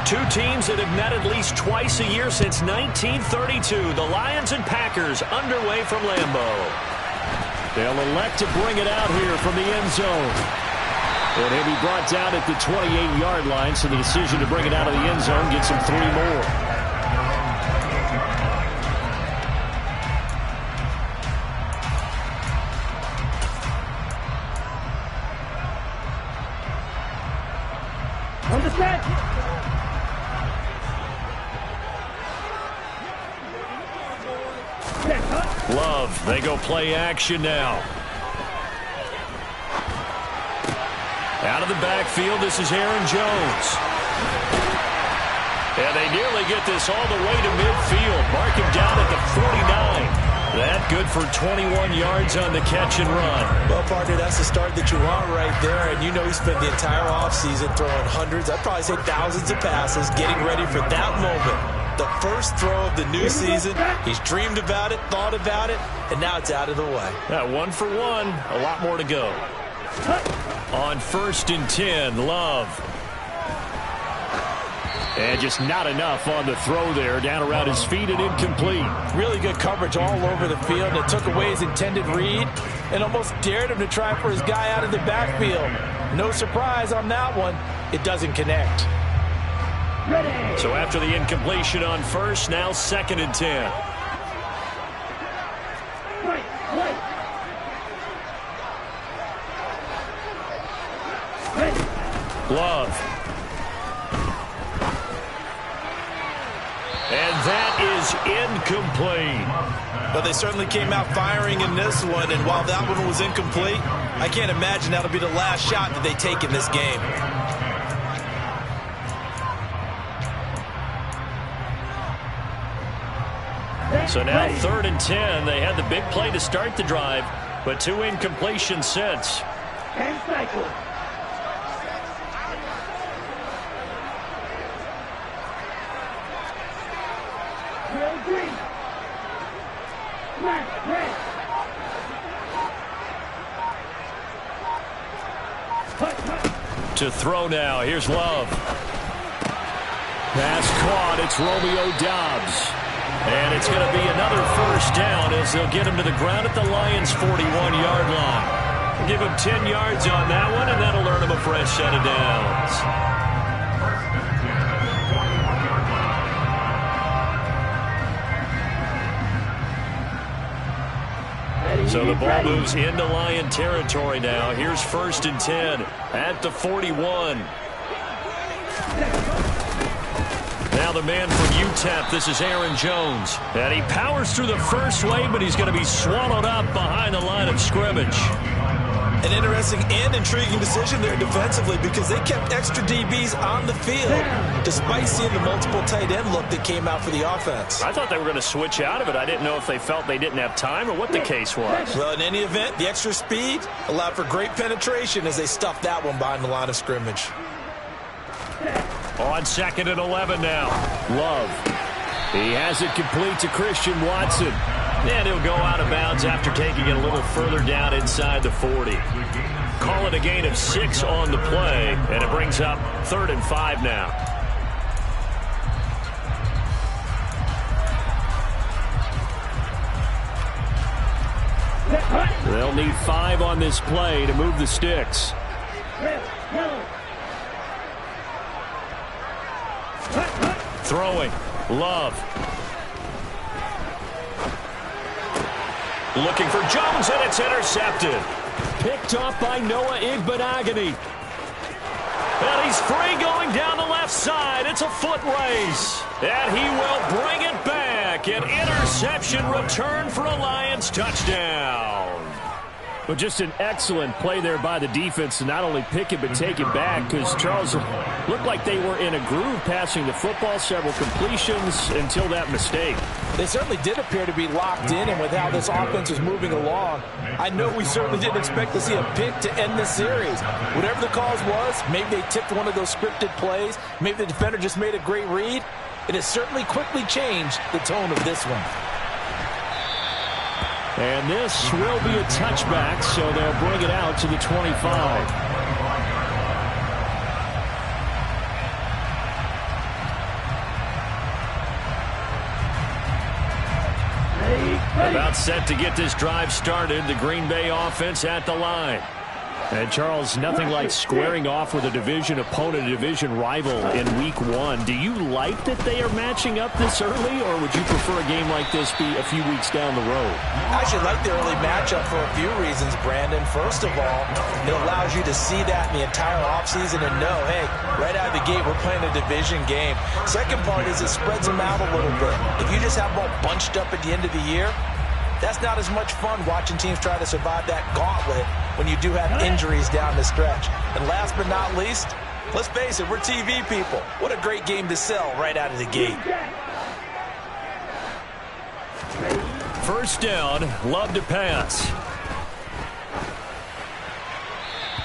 Two teams that have met at least twice a year since 1932. The Lions and Packers underway from Lambeau. They'll elect to bring it out here from the end zone. And he'll be brought down at the 28-yard line, so the decision to bring it out of the end zone gets him 3 more. On the set. Love, they go play action now. Out of the backfield, this is Aaron Jones. And they nearly get this all the way to midfield. Mark him down at the 49. That good for 21 yards on the catch and run. Well, partner, that's the start that you want right there. And you know he spent the entire offseason throwing hundreds, I'd probably say thousands of passes, getting ready for that moment. The first throw of the new season. He's dreamed about it, thought about it, and now it's out of the way. 1 for 1. A lot more to go. On 1st and 10, Love. And just not enough on the throw there. Down around his feet and incomplete. Really good coverage all over the field. It took away his intended read and almost dared him to try for his guy out of the backfield. No surprise on that one. It doesn't connect. So after the incompletion on 1st, now 2nd and 10. Love. And that is incomplete. But they certainly came out firing in this one, and while that one was incomplete, I can't imagine that'll be the last shot that they take in this game. So now 3rd and 10. They had the big play to start the drive, but 2 incompletions since. And cycle. To throw now. Here's Love. Pass caught. It's Romeo Doubs. And it's going to be another 1st down as they'll get him to the ground at the Lions' 41-yard line. Give him 10 yards on that one, and that'll earn him a fresh set of downs. So the ball moves into Lion territory now. Here's 1st and 10 at the 41. Now the man from UTEP, this is Aaron Jones. And he powers through the first wave, but he's going to be swallowed up behind the line of scrimmage. An interesting and intriguing decision there defensively because they kept extra DBs on the field despite seeing the multiple tight end look that came out for the offense. I thought they were going to switch out of it. I didn't know if they felt they didn't have time or what the case was. Well, in any event, the extra speed allowed for great penetration as they stuffed that one behind the line of scrimmage. On 2nd and 11 now. Love. He has it complete to Christian Watson. And he'll go out of bounds after taking it a little further down inside the 40. Call it a gain of 6 on the play, and it brings up 3rd and 5 now. They'll need 5 on this play to move the sticks. Throwing. Love. Looking for Jones, and it's intercepted. Picked off by Noah Igbinoghene. And he's free going down the left side. It's a foot race. And he will bring it back. An interception return for a Lions touchdown. But just an excellent play there by the defense to not only pick it but take it back, because Charles looked like they were in a groove passing the football, several completions until that mistake. They certainly did appear to be locked in, and with how this offense was moving along, I know we certainly didn't expect to see a pick to end this series. Whatever the cause was, maybe they tipped one of those scripted plays, maybe the defender just made a great read. It has certainly quickly changed the tone of this one. And this will be a touchback, so they'll bring it out to the 25. About set to get this drive started. The Green Bay offense at the line. And, Charles, nothing like squaring off with a division opponent, a division rival in Week 1. Do you like that they are matching up this early, or would you prefer a game like this be a few weeks down the road? I actually like the early matchup for a few reasons, Brandon. First of all, it allows you to see that in the entire offseason and know, hey, right out of the gate, we're playing a division game. Second part is it spreads them out a little bit. If you just have them all bunched up at the end of the year, that's not as much fun watching teams try to survive that gauntlet when you do have injuries down the stretch. And last but not least, let's face it, we're TV people. What a great game to sell right out of the gate. First down, Love to pass.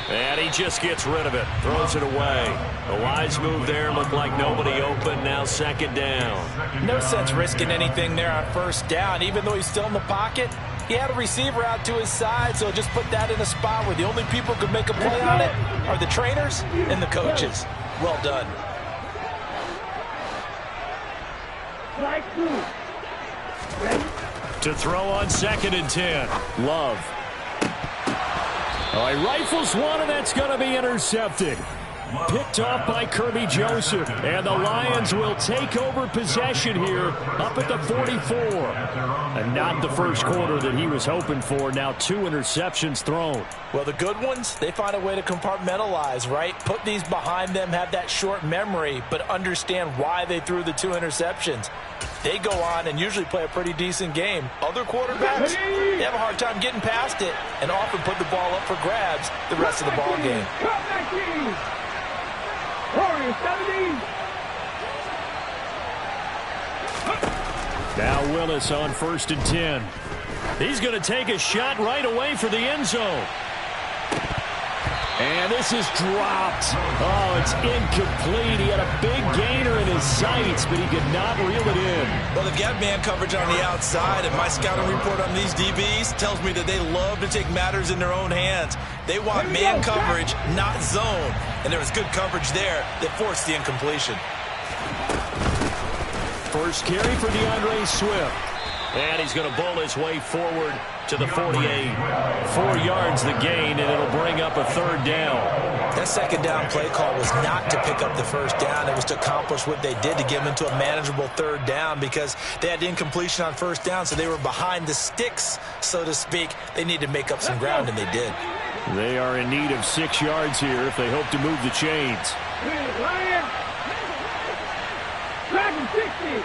And he just gets rid of it, throws it away. A wise move there, looked like nobody open, now second down. No sense risking anything there on first down, even though he's still in the pocket. He had a receiver out to his side, so just put that in a spot where the only people who can make a play on it are the trainers and the coaches. Well done. To throw on 2nd and 10. Love. Oh, he rifles one, and that's going to be intercepted. Picked off by Kirby Joseph. And the Lions will take over possession here up at the 44. And not the first quarter that he was hoping for. Now 2 interceptions thrown. Well, the good ones, they find a way to compartmentalize, right? Put these behind them, have that short memory, but understand why they threw the 2 interceptions. They go on and usually play a pretty decent game. Other quarterbacks, they have a hard time getting past it and often put the ball up for grabs the rest of the ball game. Now Willis on 1st and 10. He's going to take a shot right away for the end zone. And this is dropped. Oh, it's incomplete. He had a big gainer in his sights, but he could not reel it in. Well, they've got man coverage on the outside, and my scouting report on these DBs tells me that they love to take matters in their own hands. They want man coverage, not zone. And there was good coverage there that forced the incompletion. First carry for DeAndre Swift. And he's going to bowl his way forward to the 48. 4 yards the gain, and it'll bring up a 3rd down. That second down play call was not to pick up the first down. It was to accomplish what they did to get them into a manageable 3rd down because they had incompletion on first down, so they were behind the sticks, so to speak. They needed to make up some ground, and they did. They are in need of 6 yards here if they hope to move the chains. Lions! Dragon 60!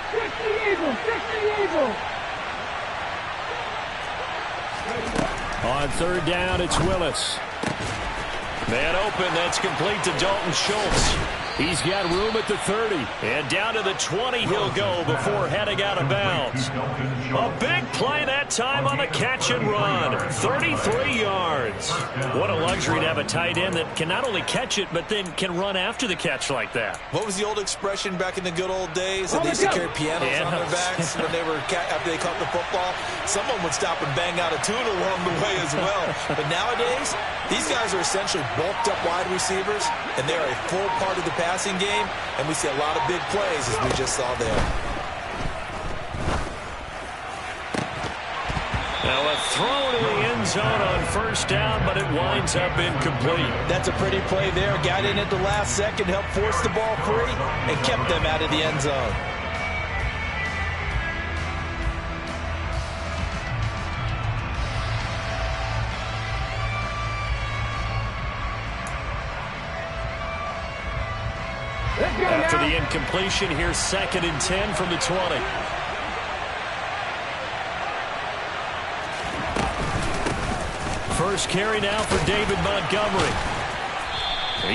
60 Eagles! 60 Eagles! On 3rd down, it's Willis. Man open, that's complete to Dalton Schultz. He's got room at the 30. And down to the 20 he'll go before heading out of bounds. A big play that time on the catch and run. 33 yards. What a luxury to have a tight end that can not only catch it, but then can run after the catch like that. What was the old expression back in the good old days? That they used to carry pianos on their backs when they were after they caught the football. Someone would stop and bang out a tune along the way as well. But nowadays, these guys are essentially bulked up wide receivers, and they're a full part of the passing game, and we see a lot of big plays as we just saw there. Now a throw to the end zone on first down, but it winds up incomplete. That's a pretty play there. Got in at the last second, helped force the ball free, and kept them out of the end zone. After the incompletion, here's 2nd and 10 from the 20. First carry now for David Montgomery.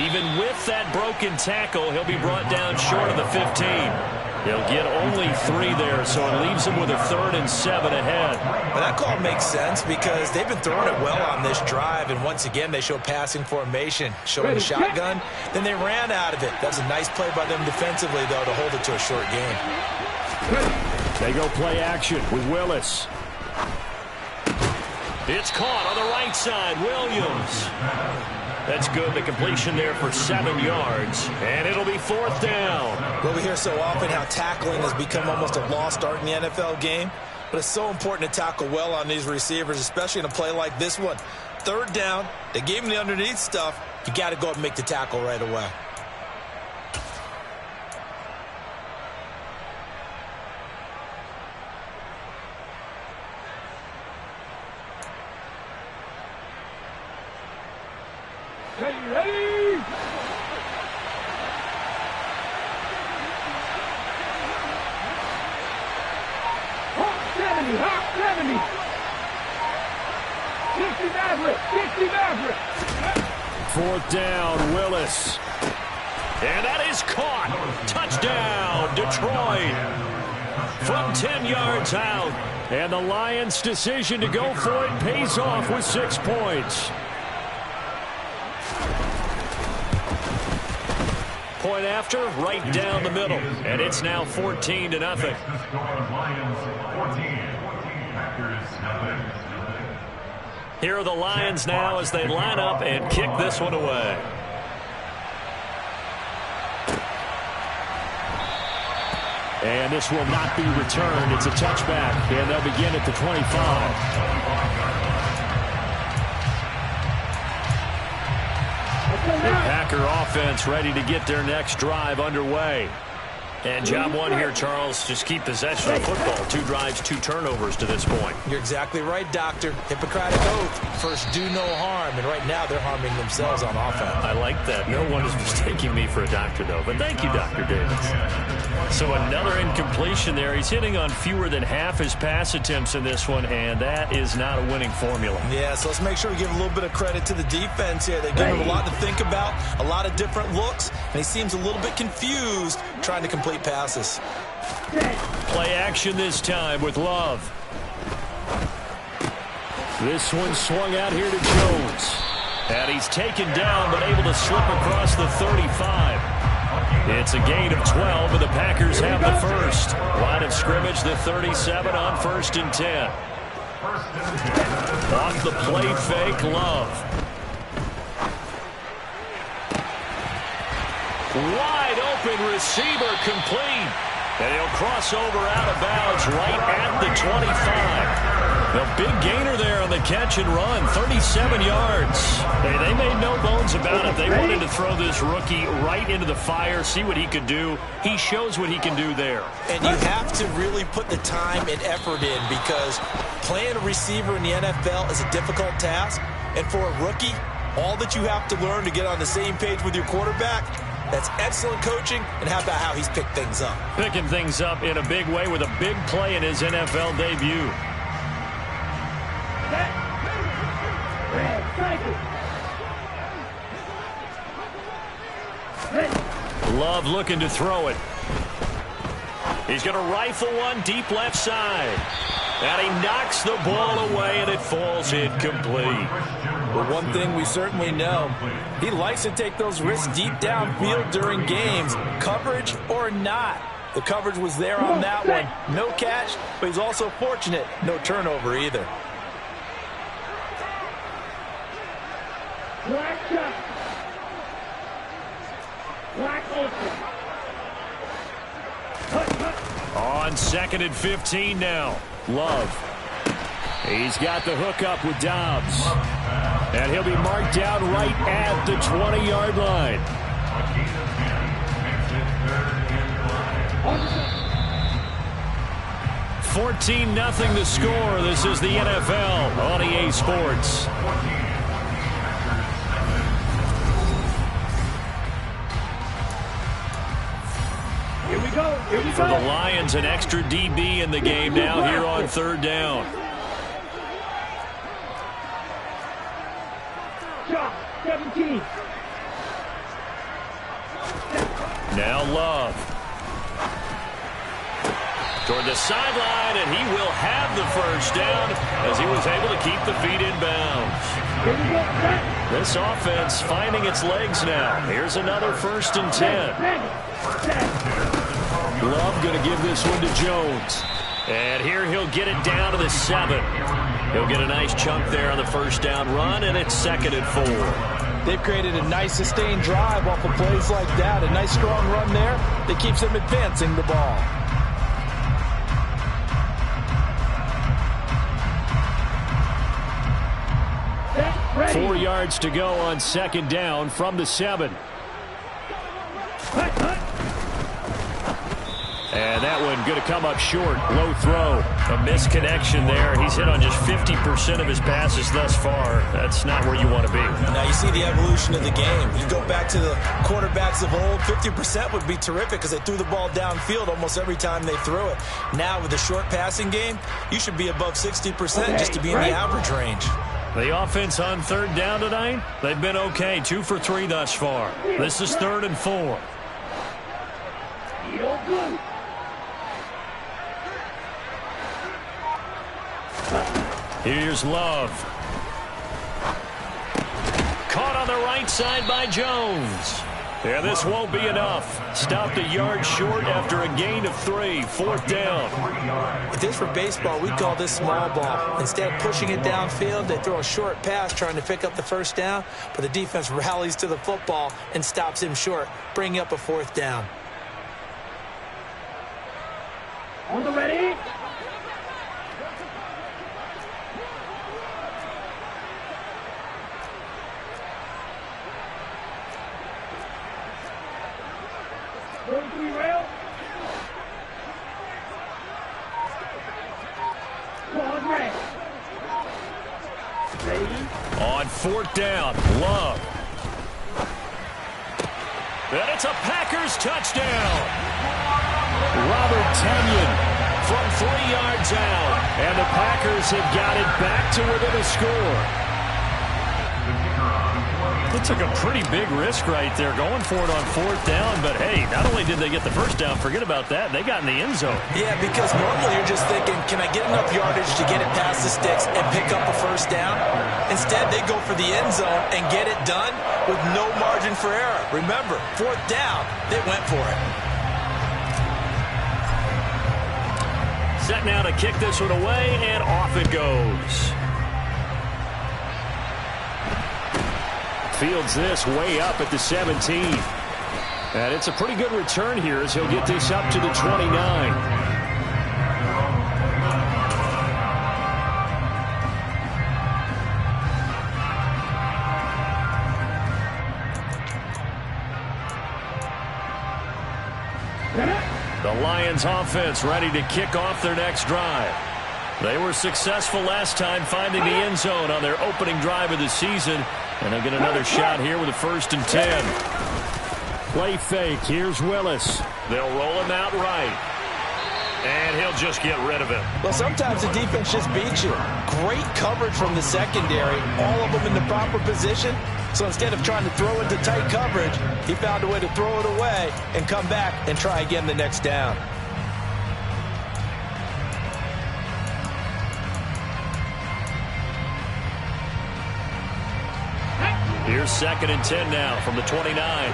Even with that broken tackle, he'll be brought down short of the 15. He'll get only 3 there, so it leaves him with a 3rd and 7 ahead. Well, that call makes sense because they've been throwing it well on this drive, and once again, they show passing formation, showing the shotgun. Then they ran out of it. That was a nice play by them defensively, though, to hold it to a short game. They go play action with Willis. It's caught on the right side, Williams. That's good, the completion there for 7 yards, and it'll be 4th down. Well, we hear so often how tackling has become almost a lost art in the NFL game. but it's so important to tackle well on these receivers, especially in a play like this one. Third down, they gave him the underneath stuff. You got to go up and make the tackle right away. Ready? Hawk 70, Hawk 70. 60 Maverick, 60 Maverick. Fourth down, Willis. And that is caught. Touchdown, Detroit. From 10 yards out. And the Lions' decision to go for it pays off with 6 points. Point after, right down the middle. And it's now 14-0. Here are the Lions now as they line up and kick this one away. And this will not be returned. It's a touchback, and they'll begin at the 25. The Packer offense ready to get their next drive underway. And job one here, Charles, just keep possession of football. 2 drives, 2 turnovers to this point. You're exactly right, Doctor. Hippocratic oath. First, do no harm. And right now, they're harming themselves on offense. I like that. No one is mistaking me for a doctor, though. But thank you, Dr. Davis. So another incompletion there. He's hitting on fewer than half his pass attempts in this one, and that is not a winning formula. Yeah, so let's make sure we give a little bit of credit to the defense here. They give him a lot to think about, a lot of different looks, and he seems a little bit confused trying to complete passes. Play action this time with Love. This one swung out here to Jones. And he's taken down but able to slip across the 35. It's a gain of 12, and the Packers have the first. Line of scrimmage, the 37 on 1st and 10. Off the play fake, Love. Wide open receiver complete. And he'll cross over out of bounds right at the 25. The big gainer there on the catch and run, 37 yards. They made no bones about it. They wanted to throw this rookie right into the fire, see what he could do. He shows what he can do there. And you have to really put the time and effort in, because playing a receiver in the NFL is a difficult task. And for a rookie, all that you have to learn to get on the same page with your quarterback, that's excellent coaching. And how about how he's picked things up? Picking things up in a big way with a big play in his NFL debut. Love looking to throw it. He's going to rifle one deep left side. And he knocks the ball away, and it falls incomplete. But one thing we certainly know, he likes to take those risks deep downfield during games, coverage or not. The coverage was there on that one. No catch, but he's also fortunate. No turnover either. Black shot. Black open. On 2nd and 15 now. Love. He's got the hook up with Dobbs. And he'll be marked down right at the 20-yard line. $14-0 the score. This is the NFL on EA Sports. Here we go. Here we For go. the Lions, an extra DB in the game now here on 3rd down. Shot 17. Now Love. Toward the sideline, and he will have the first down as he was able to keep the feet in bounds. Here we go. Set. This offense finding its legs now. Here's another 1st and 10. Love going to give this one to Jones. And here he'll get it down to the 7. He'll get a nice chunk there on the first down run, and it's 2nd and 4. They've created a nice sustained drive off of plays like that. A nice strong run there that keeps them advancing the ball. 4 yards to go on second down from the 7. And that one going to come up short. Low throw. A misconnection there. He's hit on just 50% of his passes thus far. That's not where you want to be. Now you see the evolution of the game. You go back to the quarterbacks of old, 50% would be terrific because they threw the ball downfield almost every time they threw it. Now with the short passing game, you should be above 60% just to be in the average range. The offense on third down tonight, they've been okay. 2 for 3 thus far. This is 3rd and 4. Here's Love. Caught on the right side by Jones. Yeah, this won't be enough. Stopped a yard short after a gain of 3. 4th down. If this were baseball, we'd call this small ball. Instead of pushing it downfield, they throw a short pass trying to pick up the 1st down, but the defense rallies to the football and stops him short, bringing up a 4th down. On the ready. On 4th down, Love. And it's a Packers touchdown. Robert Tonyan from 3 yards out. And the Packers have got it back to within a score. They took a pretty big risk right there going for it on 4th down. But, hey, not only did they get the 1st down, forget about that, they got in the end zone. Yeah, because normally you're just thinking, can I get enough yardage to get it past the sticks and pick up a 1st down? Instead, they go for the end zone and get it done with no margin for error. Remember, 4th down, they went for it. Set now to kick this one away, and off it goes. Fields this way up at the 17. And it's a pretty good return here as he'll get this up to the 29. The Lions offense ready to kick off their next drive. They were successful last time finding the end zone on their opening drive of the season. And they'll get another shot here with a 1st and 10. Play fake. Here's Willis. They'll roll him out right. And he'll just get rid of him. Well, sometimes the defense just beats you. Great coverage from the secondary. All of them in the proper position. So instead of trying to throw into tight coverage, he found a way to throw it away and come back and try again the next down. Here's 2nd and 10 now from the 29.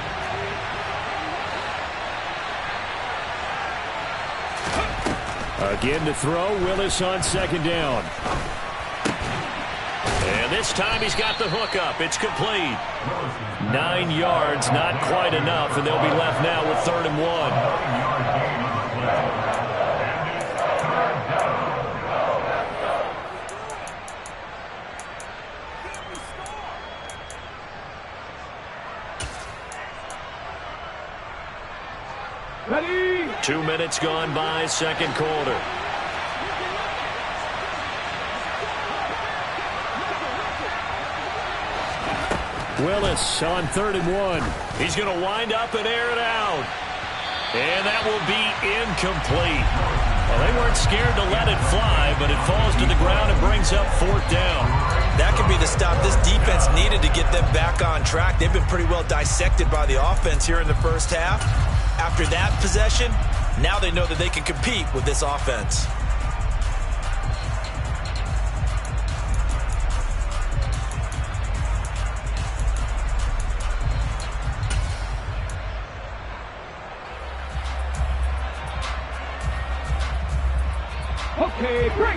Again to throw. Willis on 2nd down. And this time he's got the hook up. It's complete. 9 yards, not quite enough, and they'll be left now with 3rd and 1. Ready. 2 minutes gone by, 2nd quarter. Willis on 3rd and 1. He's going to wind up and air it out. And that will be incomplete. Well, they weren't scared to let it fly, but it falls to the ground and brings up 4th down. That could be the stop this defense needed to get them back on track. They've been pretty well dissected by the offense here in the 1st half. After that possession, now they know that they can compete with this offense. Okay, break.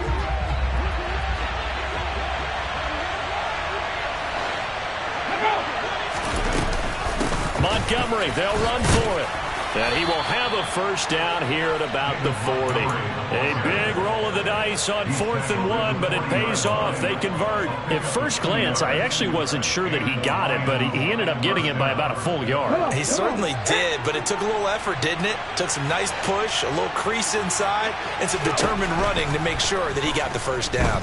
Montgomery, they'll run for it. And he will have a first down here at about the 40. A big roll of the dice on 4th and 1, but it pays off. They convert. At first glance, I actually wasn't sure that he got it, but he ended up getting it by about a full yard. He certainly did, but it took a little effort, didn't it? Took some nice push, a little crease inside, and some determined running to make sure that he got the first down.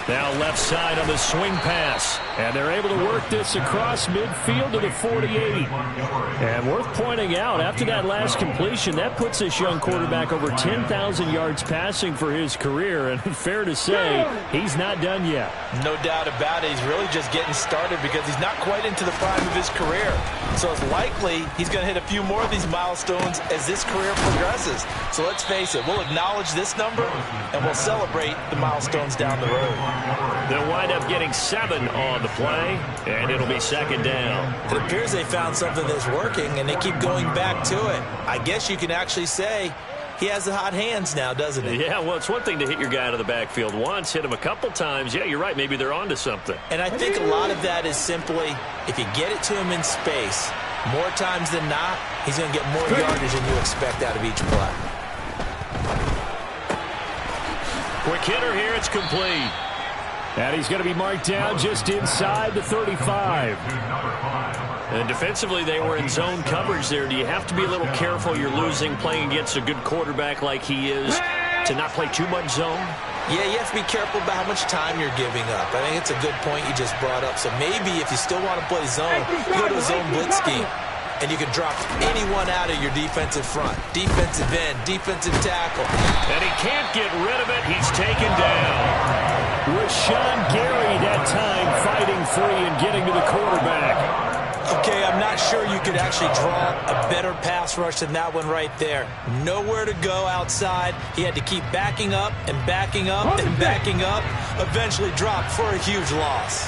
Now left side on the swing pass. And they're able to work this across midfield to the 48. And worth pointing out, after that last completion, that puts this young quarterback over 10,000 yards passing for his career. And fair to say, he's not done yet. No doubt about it. He's really just getting started because he's not quite into the prime of his career. So it's likely he's going to hit a few more of these milestones as this career progresses. So let's face it, we'll acknowledge this number and we'll celebrate the milestones down the road. They'll wind up getting 7 on the play, and it'll be second down. It appears they found something that's working, and they keep going back to it. I guess you can actually say he has the hot hands now, doesn't he? Yeah, well, it's one thing to hit your guy out of the backfield once, hit him a couple times. Yeah, you're right. Maybe they're onto something. And I think a lot of that is simply if you get it to him in space, more times than not, he's going to get more yardage than you expect out of each play. Quick hitter here. It's complete. And he's going to be marked down just inside the 35. And defensively, they were in zone coverage there. Do you have to be a little careful? You're losing playing against a good quarterback like he is to not play too much zone? Yeah, you have to be careful about how much time you're giving up. I think it's a good point you just brought up. So maybe if you still want to play zone, you go to a zone blitz scheme. And you can drop anyone out of your defensive front. Defensive end, defensive tackle. And he can't get rid of it. He's taken down. Rashawn Gary that time fighting free and getting to the quarterback. Okay, I'm not sure you could actually draw a better pass rush than that one right there. Nowhere to go outside. He had to keep backing up and backing up and backing up. Eventually dropped for a huge loss.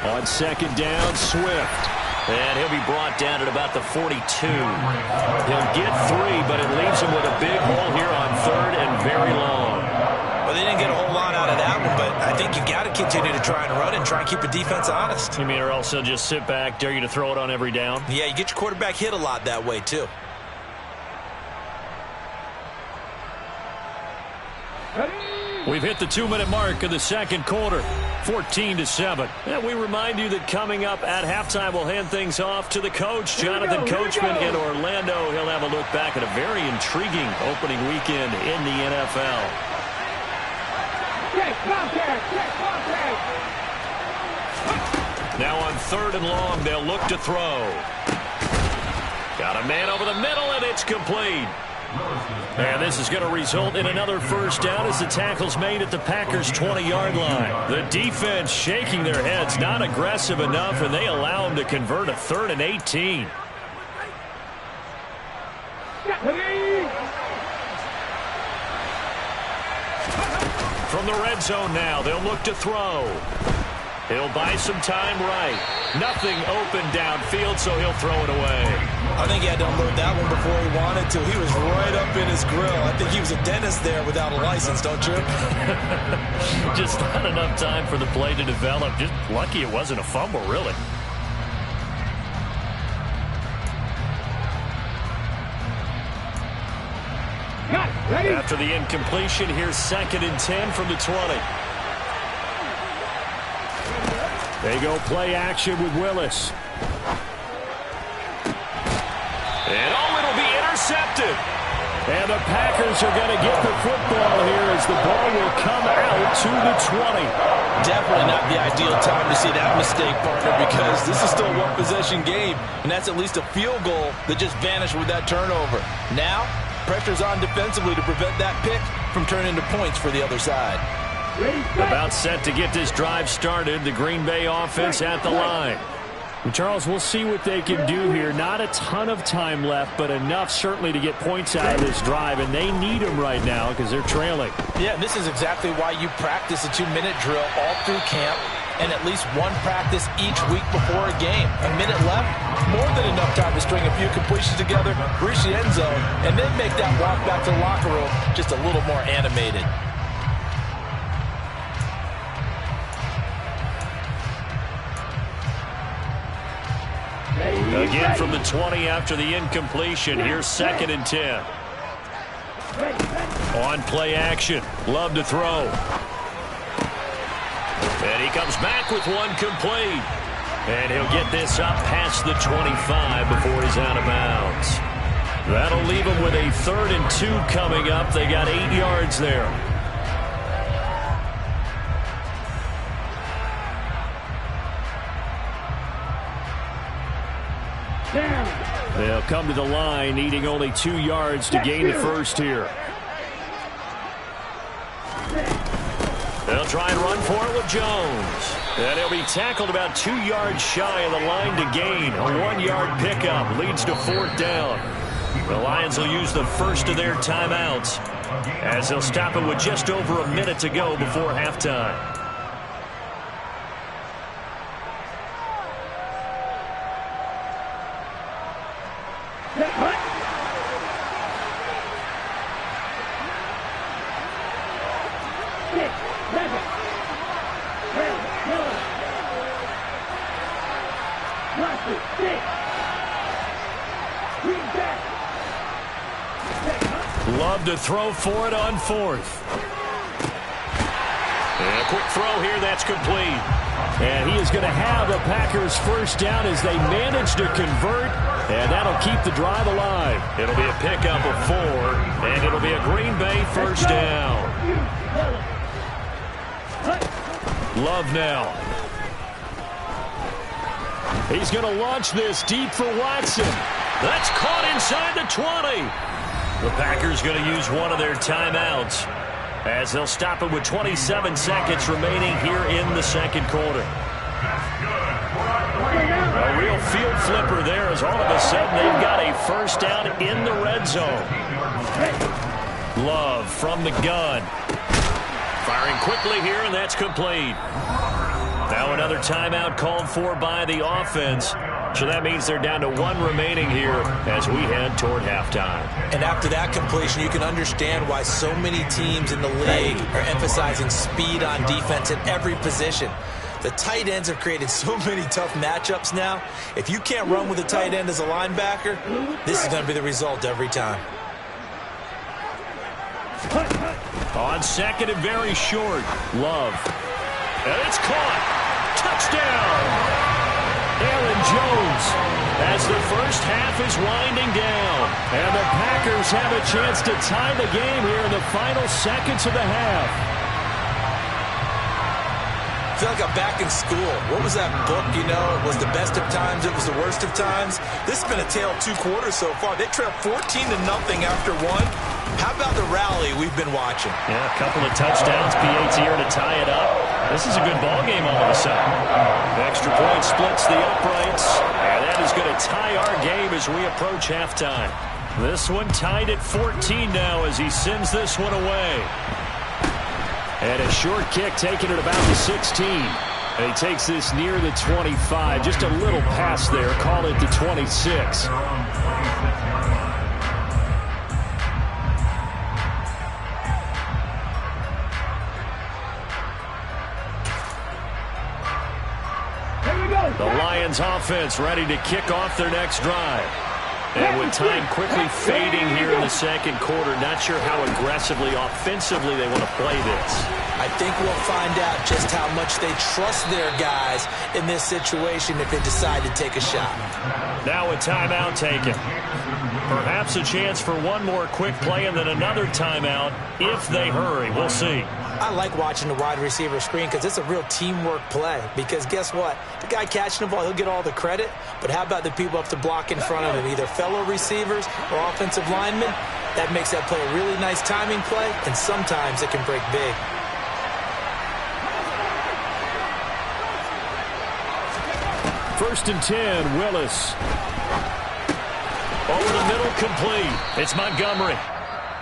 On second down, Swift. And he'll be brought down at about the 42. He'll get 3, but it leaves him with a big hole here on 3rd and very long. Well, they didn't get a whole lot out of that one, but I think you got to continue to try and run and try and keep the defense honest. You mean, or else they'll just sit back, dare you to throw it on every down? Yeah, you get your quarterback hit a lot that way, too. We've hit the 2-minute mark of the second quarter, 14-7. And we remind you that coming up at halftime, we'll hand things off to the coach, Jonathan Coachman in Orlando. He'll have a look back at a very intriguing opening weekend in the NFL. Now on 3rd and long, they'll look to throw. Got a man over the middle, and it's complete. And this is going to result in another first down as the tackle's made at the Packers' 20-yard line. The defense shaking their heads, not aggressive enough, and they allow them to convert a 3rd and 18. From the red zone now, they'll look to throw. He'll buy some time right. Nothing open downfield, so he'll throw it away. I think he had to unload that one before he wanted to. He was right up in his grill. I think he was a dentist there without a license, don't you? Just not enough time for the play to develop. Just lucky it wasn't a fumble, really. After the incompletion, here's 2nd and 10 from the 20. They go play action with Willis. And it'll be intercepted. And the Packers are going to get the football here as the ball will come out to the 20. Definitely not the ideal time to see that mistake, partner, because this is still a one-possession game, and that's at least a field goal that just vanished with that turnover. Now, pressure's on defensively to prevent that pick from turning into points for the other side. About set to get this drive started. The Green Bay offense at the line. And Charles, we'll see what they can do here. Not a ton of time left, but enough certainly to get points out of this drive, and they need them right now because they're trailing. Yeah, this is exactly why you practice a 2-minute drill all through camp and at least one practice each week before a game. A minute left, more than enough time to string a few completions together, reach the end zone, and then make that walk back to the locker room just a little more animated. Again from the 20 after the incompletion. Here's 2nd and 10. On play action. Love to throw. And he comes back with one complete. And he'll get this up past the 25 before he's out of bounds. That'll leave him with a 3rd and 2 coming up. They got 8 yards there. They'll come to the line, needing only 2 yards to gain the first here. They'll try and run for it with Jones. And he'll be tackled about 2 yards shy of the line to gain. A 1-yard pickup leads to 4th down. The Lions will use the first of their timeouts as they'll stop it with just over a minute to go before halftime. Love to throw for it on 4th. And a quick throw here, that's complete. And he is going to have the Packers first down as they manage to convert, and that'll keep the drive alive. It'll be a pickup of 4, and it'll be a Green Bay first down. Love now. He's going to launch this deep for Watson. That's caught inside the 20. The Packers going to use one of their timeouts as they'll stop it with 27 seconds remaining here in the second quarter. A real field flipper there as all of a sudden they've got a first down in the red zone. Love from the gun. Firing quickly here, and that's complete. Now another timeout called for by the offense. So that means they're down to 1 remaining here as we head toward halftime. And after that completion, you can understand why so many teams in the league are emphasizing speed on defense at every position. The tight ends have created so many tough matchups now. If you can't run with a tight end as a linebacker, this is going to be the result every time. On 2nd and very short, Love. And it's caught. Touchdown! Aaron Jones as the first half is winding down. And the Packers have a chance to tie the game here in the final seconds of the half. I feel like I'm back in school. What was that book, you know? It was the best of times, it was the worst of times. This has been a tale of 2 quarters so far. They trailed 14-0 after 1. How about the rally we've been watching? Yeah, a couple of touchdowns, PAT here to tie it up. This is a good ball game all of a sudden. Extra point splits the uprights, and that is going to tie our game as we approach halftime. This one tied at 14 now as he sends this one away. And a short kick taken at about the 16. And he takes this near the 25. Just a little pass there. Call it the 26. The Lions offense ready to kick off their next drive. And with time quickly fading here in the second quarter, not sure how aggressively, offensively they want to play this. I think we'll find out just how much they trust their guys in this situation if they decide to take a shot. Now a timeout taken. Perhaps a chance for one more quick play and then another timeout if they hurry. We'll see. I like watching the wide receiver screen because it's a real teamwork play. Because guess what? The guy catching the ball, he'll get all the credit. But how about the people up to block in front of him, either fellow receivers or offensive linemen? That makes that play a really nice timing play, and sometimes it can break big. First and 10, Willis. Over the middle, complete. It's Montgomery.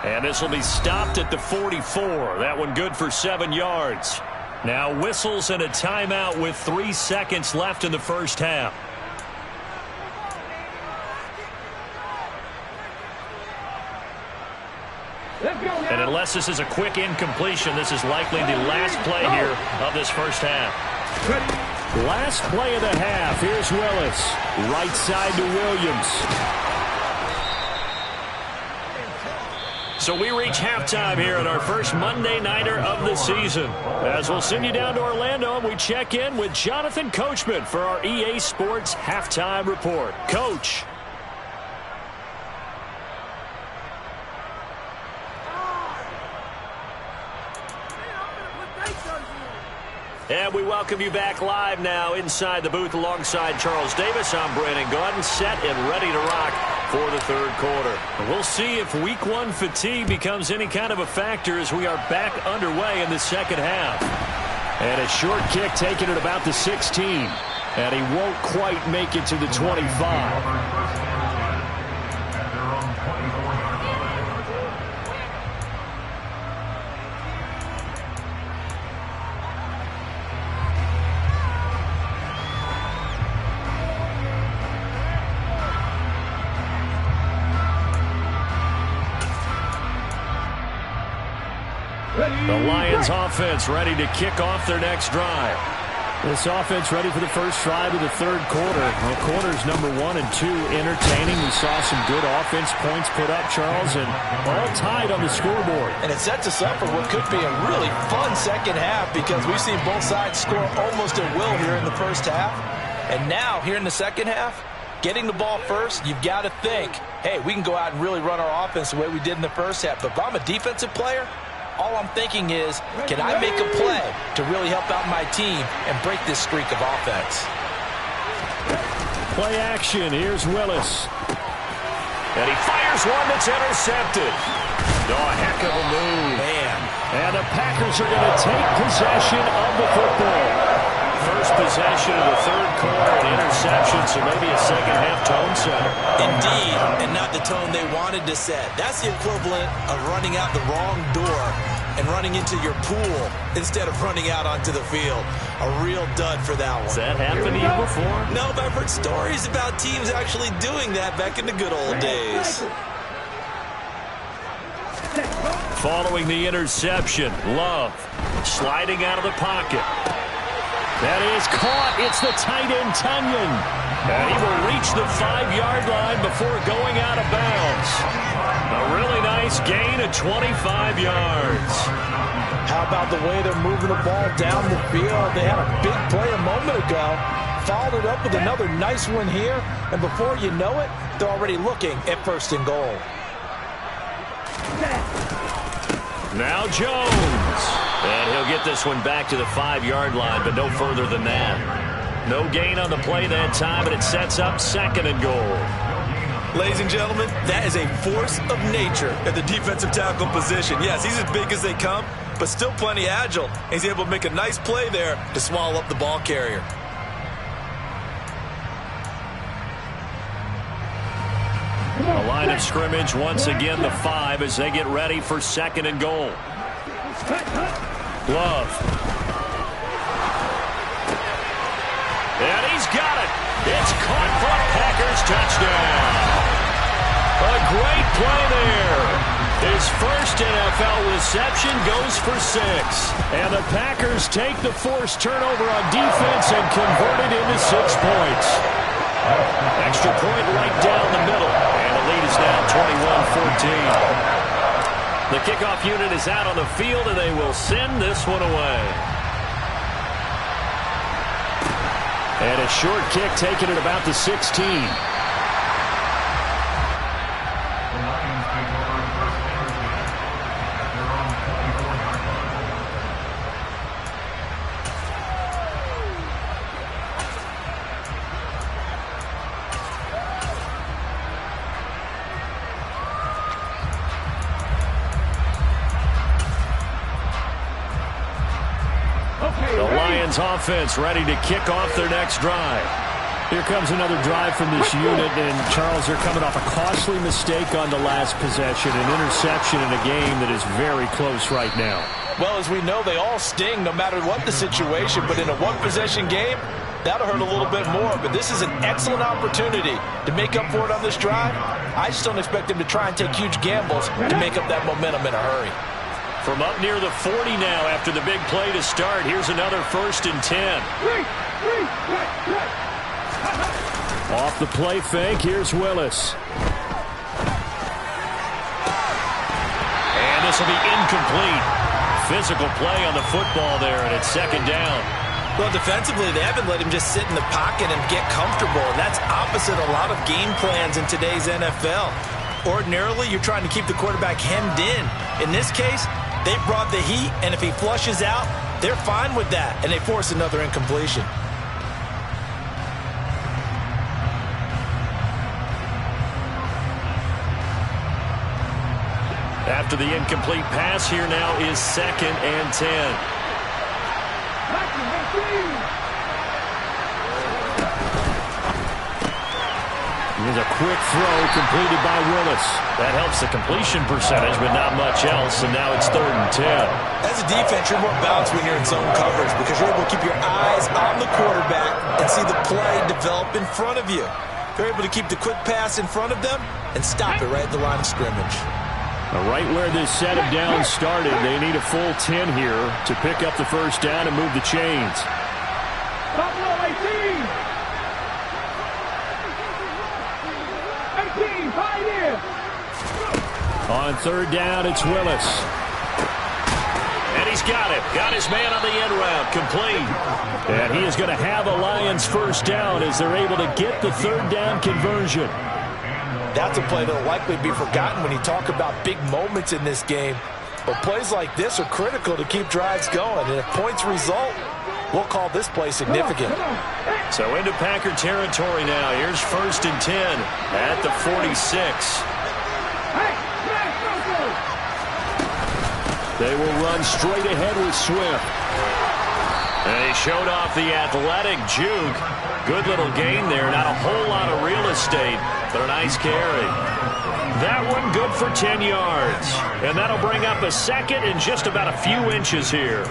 And this will be stopped at the 44. That one good for 7 yards. Now whistles and a timeout with 3 seconds left in the first half. And unless this is a quick incompletion, this is likely the last play here of this first half. Last play of the half. Here's Willis. Right side to Williams. So we reach halftime here at our first Monday Nighter of the season. As we'll send you down to Orlando, and we check in with Jonathan Coachman for our EA Sports Halftime Report. Coach. And we welcome you back live now inside the booth alongside Charles Davis. I'm Brandon Gaudin, set and ready to rock for the third quarter. We'll see if week one fatigue becomes any kind of a factor as we are back underway in the second half. And a short kick taken at about the 16. And he won't quite make it to the 25. The Lions offense ready to kick off their next drive. This offense ready for the first drive of the third quarter. Well, quarters number 1 and 2 entertaining. We saw some good offense points put up, Charles, and all tied on the scoreboard. And it sets us up for what could be a really fun second half because we've seen both sides score almost at will here in the first half. And now, here in the second half, getting the ball first, you've got to think, hey, we can go out and really run our offense the way we did in the first half. But if I'm a defensive player, all I'm thinking is, can I make a play to really help out my team and break this streak of offense? Play action. Here's Willis. And he fires one that's intercepted. Oh, a heck of a move. Man. And the Packers are going to take possession of the football. First possession of the third quarter, an interception, so maybe a second-half tone setter. Indeed, and not the tone they wanted to set. That's the equivalent of running out the wrong door and running into your pool instead of running out onto the field. A real dud for that one. Has that happened to you before? No, but I've heard stories about teams actually doing that back in the good old days. Following the interception, Love sliding out of the pocket. That is caught. It's the tight end, Tunyon. And he will reach the 5-yard line before going out of bounds. A really nice gain of 25 yards. How about the way they're moving the ball down the field? They had a big play a moment ago. Followed it up with another nice one here. And before you know it, they're already looking at first and goal. Now Jones. And he'll get this one back to the 5-yard line, but no further than that. No gain on the play that time, and it sets up second and goal. Ladies and gentlemen, that is a force of nature at the defensive tackle position. Yes, he's as big as they come, but still plenty agile. He's able to make a nice play there to swallow up the ball carrier. A line of scrimmage, once again the 5 as they get ready for second and goal. Love. And he's got it. It's caught for a Packers touchdown. A great play there. His first NFL reception goes for 6. And the Packers take the forced turnover on defense and convert it into 6 points. Extra point right down the middle. And the lead is now 21-14. The kickoff unit is out on the field, and they will send this one away. And a short kick taken at about the 16. Offense ready to kick off their next drive. Here comes another drive from this unit, and Charles, they're coming off a costly mistake on the last possession, an interception in a game that is very close right now. Well, as we know, they all sting no matter what the situation, but in a one-possession game, that'll hurt a little bit more. But this is an excellent opportunity to make up for it on this drive. I just don't expect them to try and take huge gambles to make up that momentum in a hurry. From up near the 40 now after the big play to start. Here's another 1st and 10. Off the play fake, here's Willis. And this will be incomplete. Physical play on the football there, and it's 2nd down. Well, defensively, they haven't let him just sit in the pocket and get comfortable, and that's opposite a lot of game plans in today's NFL. Ordinarily, you're trying to keep the quarterback hemmed in. In this case, they brought the heat, and if he flushes out, they're fine with that, and they force another incompletion. After the incomplete pass, here now is 2nd and 10. Here's a quick throw completed by Willis. That helps the completion percentage, but not much else, and now it's 3rd and 10. As a defense, you're more balanced when you're in zone coverage because you're able to keep your eyes on the quarterback and see the play develop in front of you. You're able to keep the quick pass in front of them and stop it right at the line of scrimmage. Right where this set of downs started, they need a full 10 here to pick up the 1st down and move the chains. On 3rd down, it's Willis. And he's got it. Got his man on the end route. Complete. And he is going to have a Lions 1st down as they're able to get the 3rd down conversion. That's a play that will likely be forgotten when you talk about big moments in this game. But plays like this are critical to keep drives going. And if points result, we'll call this play significant. So into Packer territory now. Here's 1st and 10 at the 46. They will run straight ahead with Swift. And he showed off the athletic juke. Good little gain there. Not a whole lot of real estate, but a nice carry. That one good for 10 yards. And that'll bring up a 2nd and just about a few inches here.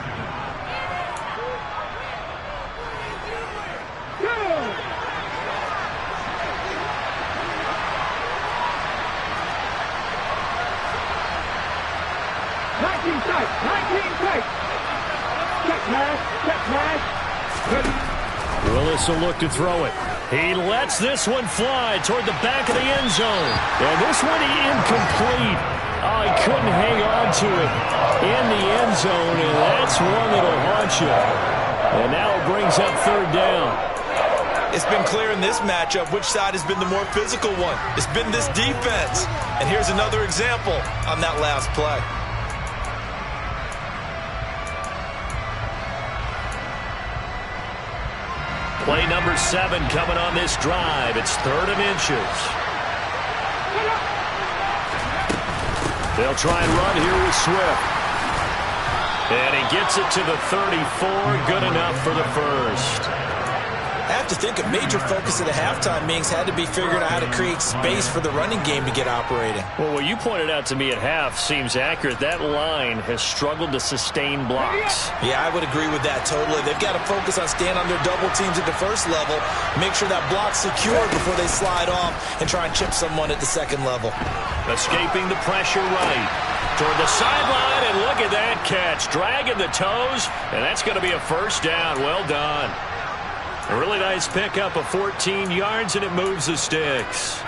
Willis will look to throw it. He lets this one fly toward the back of the end zone. And this one incomplete. Oh, he couldn't hang on to it in the end zone, and that's one that'll haunt you. And now it brings up 3rd down. It's been clear in this matchup which side has been the more physical one. It's been this defense. And here's another example on that last play. Play number 7 coming on this drive. It's 3rd and inches. They'll try and run here with Swift. And he gets it to the 34. Good enough for the 1st. I have to think a major focus of the halftime meetings had to be figuring out how to create space for the running game to get operating. Well, what you pointed out to me at half seems accurate. That line has struggled to sustain blocks. Yeah, I would agree with that totally. They've got to focus on staying on their double teams at the 1st level, make sure that block's secure before they slide off and try and chip someone at the 2nd level. Escaping the pressure right toward the sideline, and look at that catch. Dragging the toes, and that's going to be a 1st down. Well done. A really nice pickup of 14 yards, and it moves the sticks.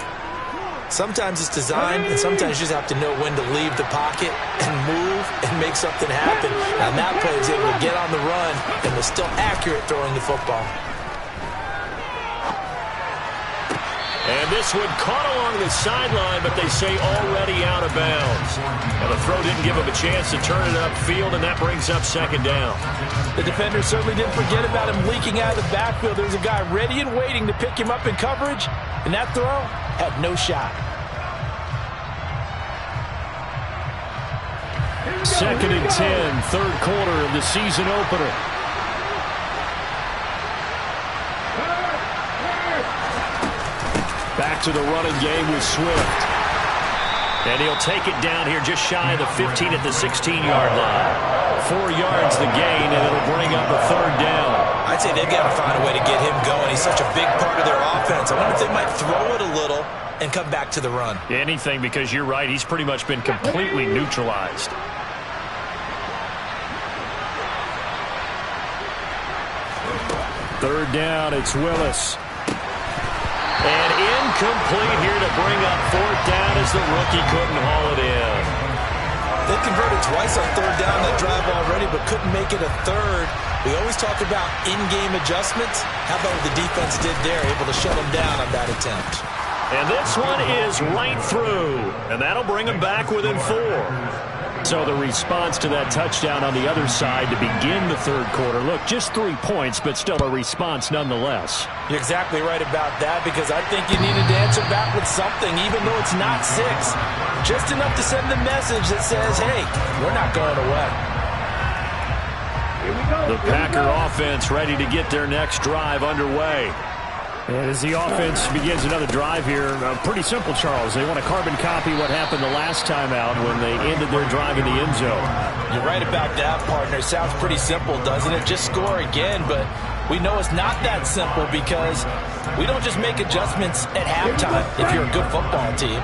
Sometimes it's designed, and sometimes you just have to know when to leave the pocket and move and make something happen. And that play is able to get on the run and was still accurate throwing the football. And this one caught along the sideline, but they say already out of bounds. And the throw didn't give him a chance to turn it upfield, and that brings up 2nd down. The defender certainly didn't forget about him leaking out of the backfield. There's a guy ready and waiting to pick him up in coverage, and that throw had no shot. 2nd and 10, 3rd quarter of the season opener. Back to the running game with Swift. And he'll take it down here just shy of the 15 at the 16-yard line. 4 yards the gain, and it'll bring up a 3rd down. I'd say they've got to find a way to get him going. He's such a big part of their offense. I wonder if they might throw it a little and come back to the run. Anything, because you're right. He's pretty much been completely neutralized. Third down, it's Willis. And incomplete here to bring up fourth down as the rookie couldn't haul it in. They converted twice on third down that drive already, but couldn't make it a third. We always talk about in-game adjustments. How about what the defense did there, able to shut them down on that attempt? And this one is right through, and that'll bring them back within 4. So the response to that touchdown on the other side to begin the third quarter. Look, just 3 points, but still a response nonetheless. You're exactly right about that, because I think you needed to answer back with something, even though it's not 6. Just enough to send the message that says, hey, we're not going away. The Packer offense ready to get their next drive underway. And as the offense begins another drive here, pretty simple, Charles. They want to carbon copy what happened the last time out when they ended their drive in the end zone. You're right about that, partner. Sounds pretty simple, doesn't it? Just score again, but we know it's not that simple because we don't just make adjustments at halftime if you're a good football team.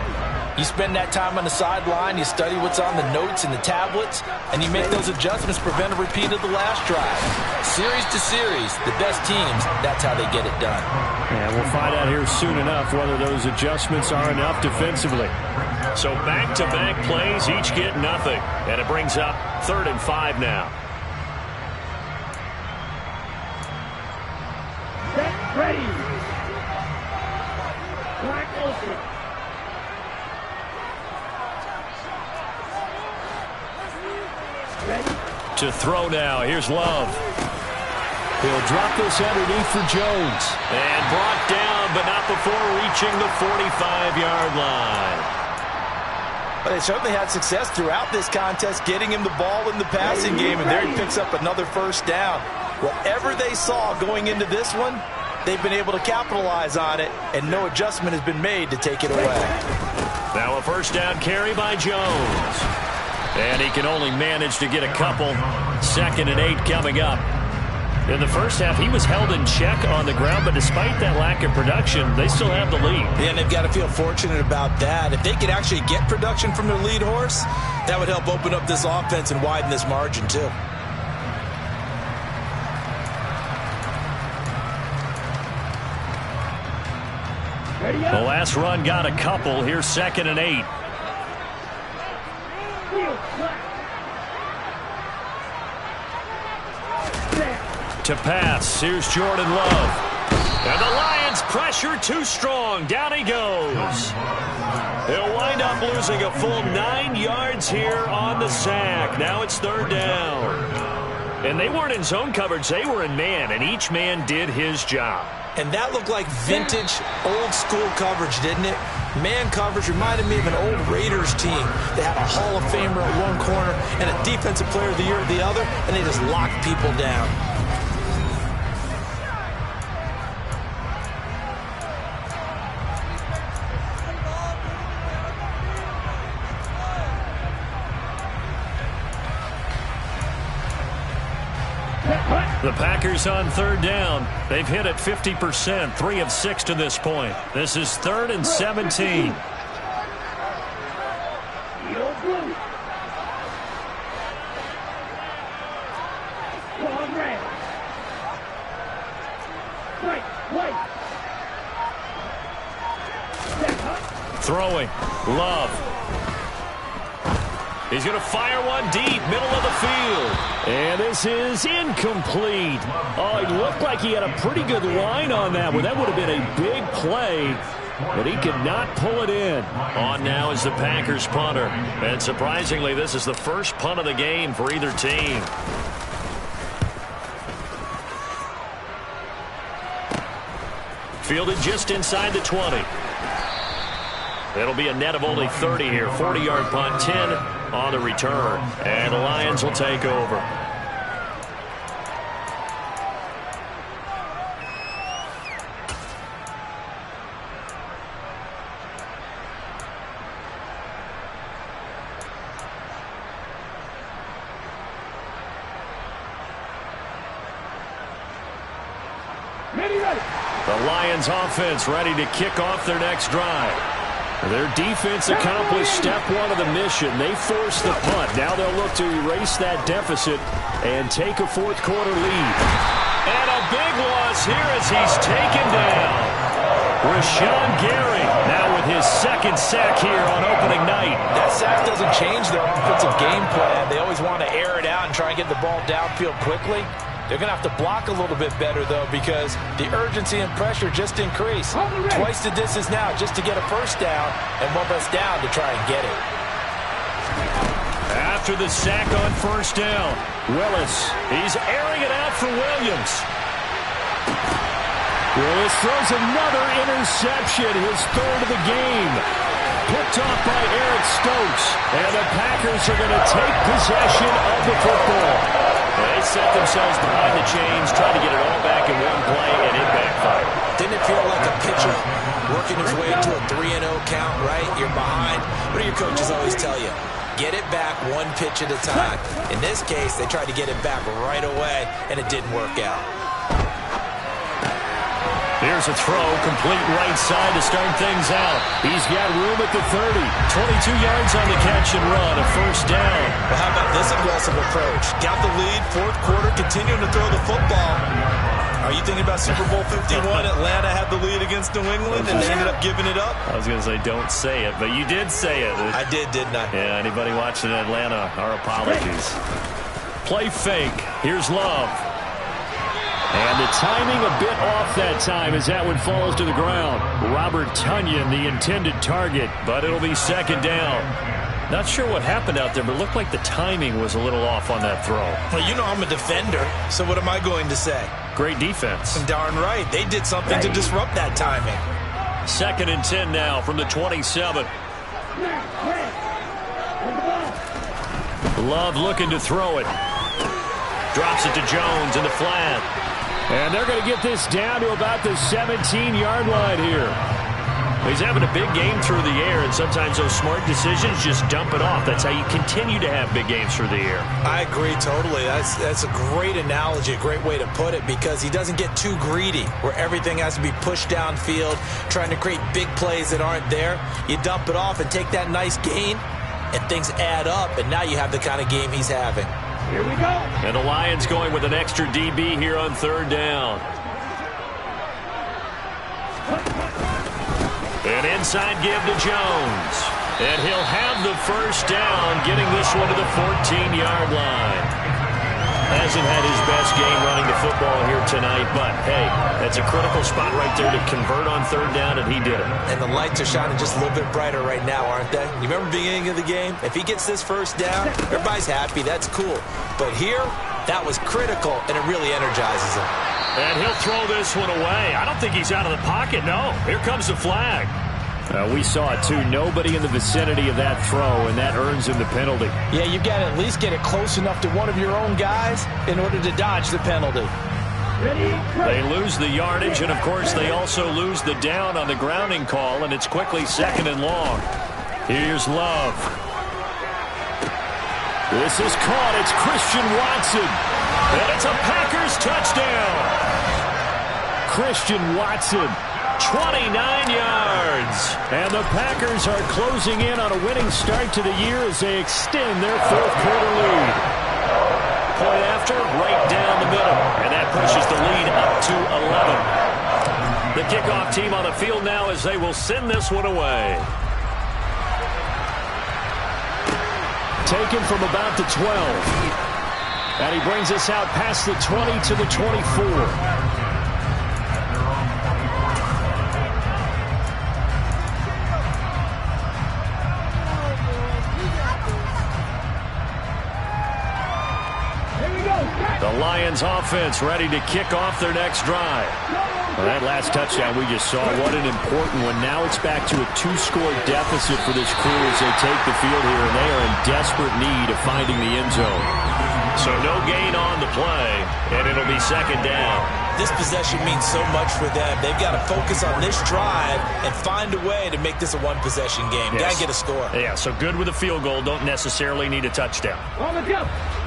You spend that time on the sideline, you study what's on the notes and the tablets, and you make those adjustments to prevent a repeat of the last drive. Series to series, the best teams, that's how they get it done. And we'll find out here soon enough whether those adjustments are enough defensively. So back-to-back plays, each get nothing. And it brings up 3rd and 5 now. Set, ready. Black open. To throw now. Here's Love. He'll drop this underneath for Jones. And brought down, but not before reaching the 45-yard line. But they certainly had success throughout this contest, getting him the ball in the passing game, and there he picks up another first down. Whatever they saw going into this one, they've been able to capitalize on it, and no adjustment has been made to take it away. Now a first down carry by Jones. And he can only manage to get a couple. 2nd and 8 coming up. In the first half, he was held in check on the ground, but despite that lack of production, they still have the lead. Yeah, and they've got to feel fortunate about that. If they could actually get production from their lead horse, that would help open up this offense and widen this margin, too. The last run got a couple. Here's 2nd and 8. To pass. Here's Jordan Love. And the Lions pressure too strong. Down he goes. They'll wind up losing a full 9 yards here on the sack. Now it's 3rd down. And they weren't in zone coverage. They were in man, and each man did his job. And that looked like vintage, old-school coverage, didn't it? Man coverage reminded me of an old Raiders team. They had a Hall of Famer at one corner and a Defensive Player of the Year at the other, and they just locked people down. The Packers on 3rd down. They've hit it 50%, 3 of 6 to this point. This is 3rd and 17. Throwing. Love. He's going to fire one deep, middle of the field. And this is incomplete. Oh, it looked like he had a pretty good line on that one. That would have been a big play, but he could not pull it in. On now is the Packers punter. And surprisingly, this is the first punt of the game for either team. Fielded just inside the 20. It'll be a net of only 30 here. 40-yard punt, 10 on the return. And the Lions will take over. The Lions offense ready to kick off their next drive. Their defense accomplished step 1 of the mission. They forced the punt. Now they'll look to erase that deficit and take a fourth quarter lead. And a big loss is here as he's taken down. Rashawn Gary now with his second sack here on opening night. That sack doesn't change their offensive game plan. They always want to air it out and try and get the ball downfield quickly. They're going to have to block a little bit better, though, because the urgency and pressure just increase. Twice the distance now just to get a first down, and one less down to try and get it. After the sack on first down, Willis, he's airing it out for Williams. Willis throws another interception, his third of the game. Picked off by Eric Stokes. And the Packers are going to take possession of the football. They set themselves behind the chains, tried to get it all back in one play, and it backfired. Didn't it feel like a pitcher working his way to a 3-0 count, right? You're behind. What do your coaches always tell you? Get it back one pitch at a time. In this case, they tried to get it back right away, and it didn't work out. Here's a throw, complete right side to start things out. He's got room at the 30. 22 yards on the catch and run, a first down. Well, how about this aggressive approach? Got the lead, fourth quarter, continuing to throw the football. Are you thinking about Super Bowl 51? Atlanta had the lead against New England, and they ended up giving it up? I was going to say don't say it, but you did say it. I did, didn't I? Yeah, anybody watching Atlanta, our apologies. Play fake. Here's Love. And the timing a bit off that time as that one falls to the ground. Robert Tonyan, the intended target, but it'll be second down. Not sure what happened out there, but it looked like the timing was a little off on that throw. Well, you know I'm a defender, so what am I going to say? Great defense. Darn right. They did something to disrupt that timing. Second and 10 now from the 27. Love looking to throw it. Drops it to Jones in the flat. And they're going to get this down to about the 17-yard line here. He's having a big game through the air, and sometimes those smart decisions just dump it off. That's how you continue to have big games through the air. I agree totally. That's a great analogy, a great way to put it, because he doesn't get too greedy where everything has to be pushed downfield, trying to create big plays that aren't there. You dump it off and take that nice gain, and things add up, and now you have the kind of game he's having. Here we go. And the Lions going with an extra DB here on third down. An inside give to Jones. And he'll have the first down, getting this one to the 14-yard line. Hasn't had his best game running the football here tonight, but, hey, that's a critical spot right there to convert on third down, and he did it. And the lights are shining just a little bit brighter right now, aren't they? You remember the beginning of the game? If he gets this first down, everybody's happy. That's cool. But here, that was critical, and it really energizes him. And he'll throw this one away. I don't think he's out of the pocket, no. Here comes the flag. We saw it, too. Nobody in the vicinity of that throw, and that earns him the penalty. Yeah, you've got to at least get it close enough to one of your own guys in order to dodge the penalty. They lose the yardage, and, of course, they also lose the down on the grounding call, and it's quickly second and long. Here's Love. This is caught. It's Christian Watson. And it's a Packers touchdown. Christian Watson. 29 yards. And the Packers are closing in on a winning start to the year as they extend their fourth quarter lead. Point after, right down the middle. And that pushes the lead up to 11. The kickoff team on the field now as they will send this one away. Taken from about the 12. And he brings us out past the 20 to the 24. The Lions offense ready to kick off their next drive. Well, that last touchdown we just saw, what an important one. Now it's back to a 2-score deficit for this crew as they take the field here, and they are in desperate need of finding the end zone. So no gain on the play, and it'll be second down. This possession means so much for them. They've got to focus on this drive and find a way to make this a one-possession game. Yes. Got to get a score. Yeah, so good with a field goal. Don't necessarily need a touchdown.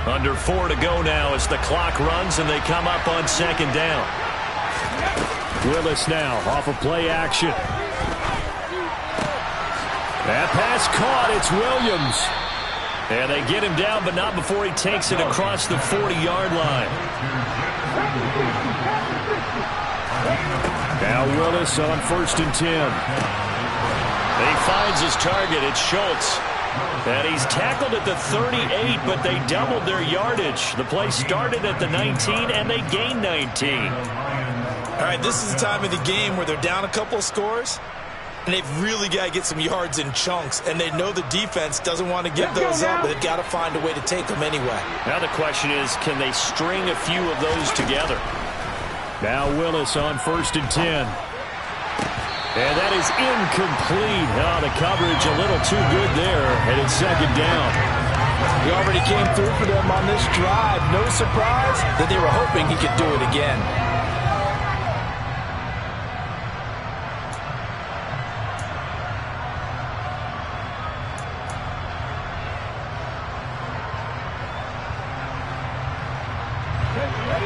Under 4 to go now as the clock runs and they come up on second down. Willis now off of play action. That pass caught. It's Williams. And they get him down, but not before he takes it across the 40-yard line. Now Willis on 1st and 10. He finds his target. It's Schultz. And he's tackled at the 38, but they doubled their yardage. The play started at the 19, and they gained 19. All right, this is the time of the game where they're down a couple of scores, and they've really got to get some yards in chunks, and they know the defense doesn't want to give those up, but they've got to find a way to take them anyway. Now the question is, can they string a few of those together? Now Willis on 1st and 10. And that is incomplete. Oh, the coverage a little too good there, and it's 2nd down. He already came through for them on this drive. No surprise that they were hoping he could do it again.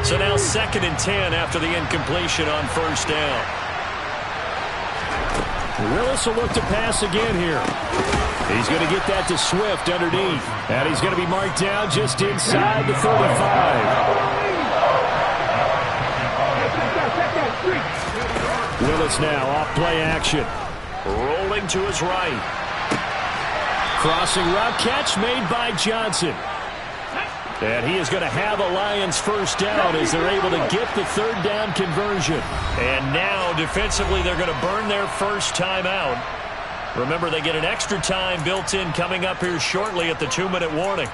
So now 2nd and 10 after the incompletion on 1st down. Willis will look to pass again here. He's going to get that to Swift underneath. And he's going to be marked down just inside the 35. Willis now off play action. Rolling to his right. Crossing route catch made by Johnson. And he is going to have a Lions 1st down as they're able to get the 3rd down conversion. And now, defensively, they're going to burn their first timeout. Remember, they get an extra time built in coming up here shortly at the 2-minute warning.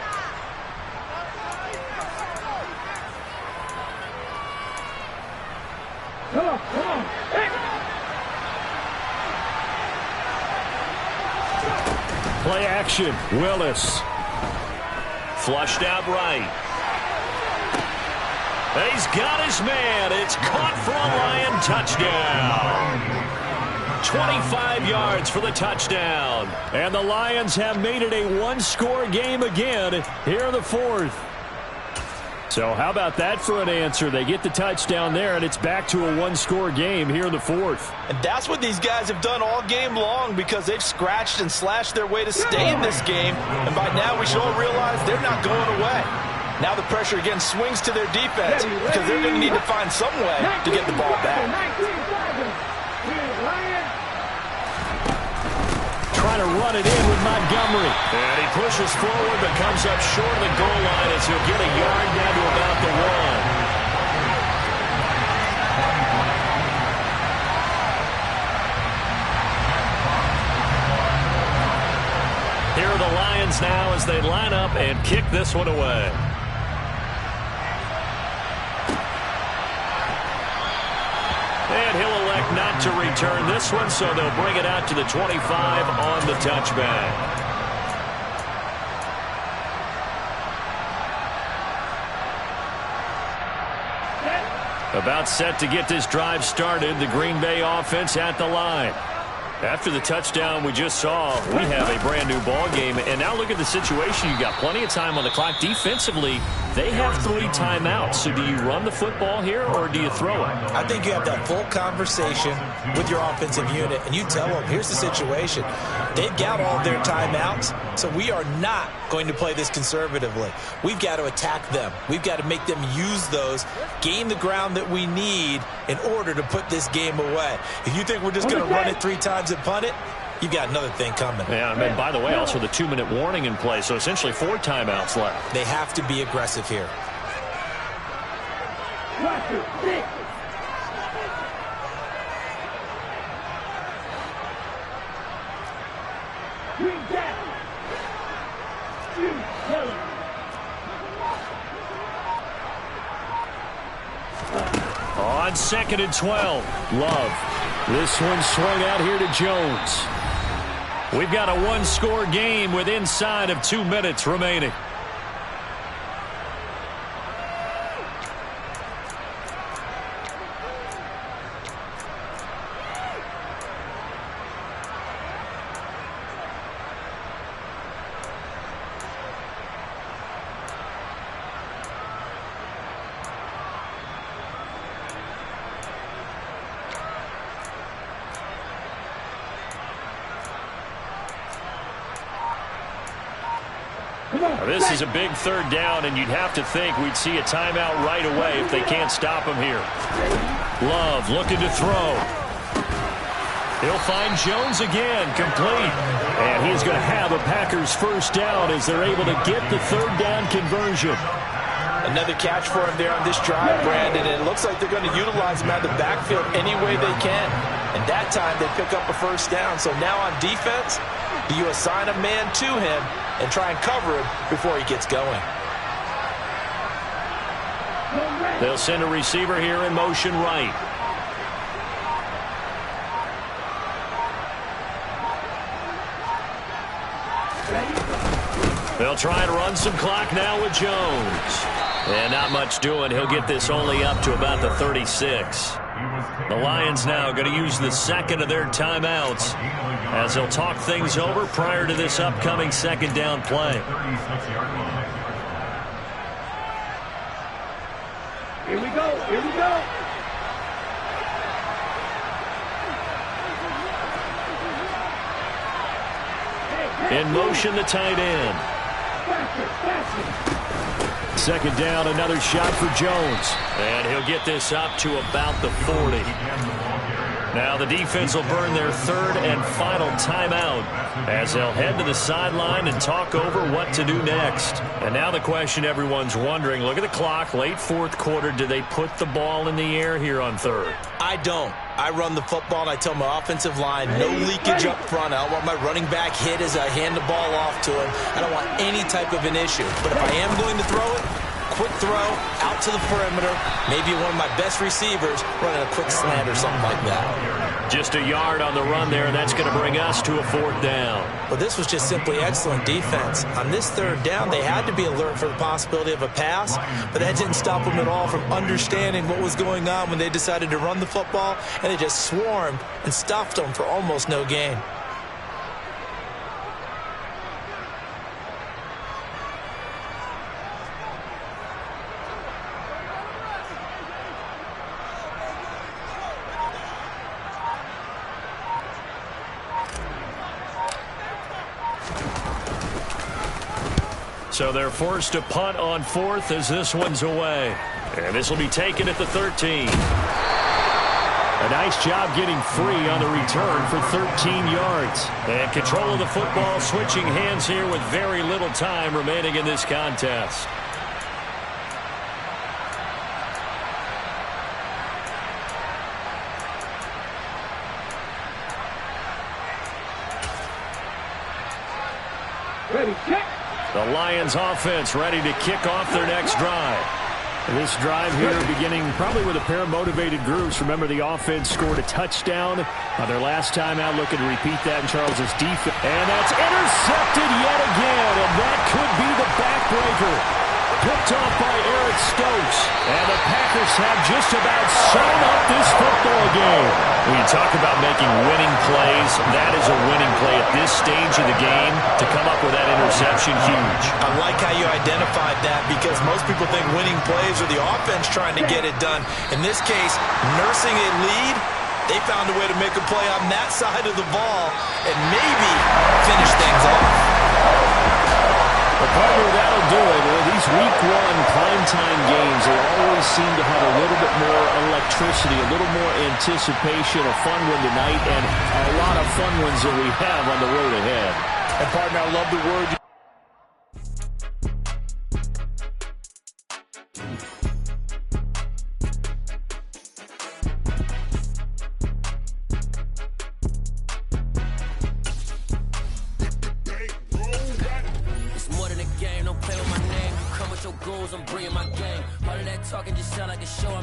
Come on. Play action. Willis. Flushed out right. And he's got his man. It's caught for a Lion touchdown. 25 yards for the touchdown. And the Lions have made it a one-score game again here in the 4th. So how about that for an answer? They get the touchdown there, and it's back to a one-score game here in the 4th. And that's what these guys have done all game long because they've scratched and slashed their way to stay in this game. And by now we should all realize they're not going away. Now the pressure again swings to their defense because they're going to need to find some way to get the ball back. Trying to run it in with Montgomery. And he pushes forward but comes up short of the goal line as he'll get a yard down to about the 1. Here are the Lions now as they line up and kick this one away. And he'll elect not to return this one, so they'll bring it out to the 25 on the touchback. About set to get this drive started, the Green Bay offense at the line. After the touchdown we just saw, we have a brand new ball game. And now look at the situation. You've got plenty of time on the clock. Defensively, they have 3 timeouts. So do you run the football here or do you throw it? I think you have that full conversation with your offensive unit, and you tell them, here's the situation. They've got all their timeouts, so we are not going to play this conservatively. We've got to attack them. We've got to make them use those, gain the ground that we need in order to put this game away. If you think we're just going to run it 3 times and punt it, you've got another thing coming. Yeah, I mean, by the way, also the 2-minute warning in play, so essentially 4 timeouts left. They have to be aggressive here. On 2nd and 12, Love. This one swung out here to Jones. We've got a one-score game with inside of 2 minutes remaining. This is a big 3rd down, and you'd have to think we'd see a timeout right away if they can't stop him here. Love looking to throw. He'll find Jones again, complete. And he's going to have a Packers first down as they're able to get the third down conversion. Another catch for him there on this drive, Brandon. And it looks like they're going to utilize him out of the backfield any way they can. And that time they pick up a first down. So now on defense, do you assign a man to him and try and cover him before he gets going? They'll send a receiver here in motion right. They'll try and run some clock now with Jones. And not much doing. He'll get this only up to about the 36. The Lions now going to use the second of their timeouts as they'll talk things over prior to this upcoming second down play. Here we go. Here we go. In motion, the tight end. Second down, another shot for Jones. And he'll get this up to about the 40. Now the defense will burn their third and final timeout as they'll head to the sideline and talk over what to do next. And now the question everyone's wondering, look at the clock, late fourth quarter, do they put the ball in the air here on third? I don't. I run the football, and I tell my offensive line, no leakage up front. I don't want my running back hit as I hand the ball off to him. I don't want any type of an issue. But if I am going to throw it, quick throw, out to the perimeter, maybe one of my best receivers running a quick slant or something like that. Just a yard on the run there, and that's going to bring us to a fourth down. Well, this was just simply excellent defense. On this third down, they had to be alert for the possibility of a pass, but that didn't stop them at all from understanding what was going on when they decided to run the football, and they just swarmed and stuffed them for almost no gain. So they're forced to punt on fourth as this one's away. And this will be taken at the 13. A nice job getting free on the return for 13 yards. And control of the football switching hands here with very little time remaining in this contest. Ready, kick. The Lions offense ready to kick off their next drive. This drive here beginning probably with a pair of motivated groups. Remember, the offense scored a touchdown on their last time out, looking to repeat that in Charles's defense. And that's intercepted yet again, and that could be the backbreaker. Picked off by Eric Stokes. And the Packers have just about sewn up this football game. When you talk about making winning plays, that is a winning play at this stage of the game. To come up with that interception, huge. I like how you identified that because most people think winning plays are the offense trying to get it done. In this case, nursing a lead, they found a way to make a play on that side of the ball and maybe finish things off. Well, partner, that'll do it. Well, these week one primetime games, they always seem to have a little bit more electricity, a little more anticipation, a fun one tonight, and a lot of fun ones that we have on the road ahead. And partner, I love the word. I'm bringing my game. All of that talking just sound like a show.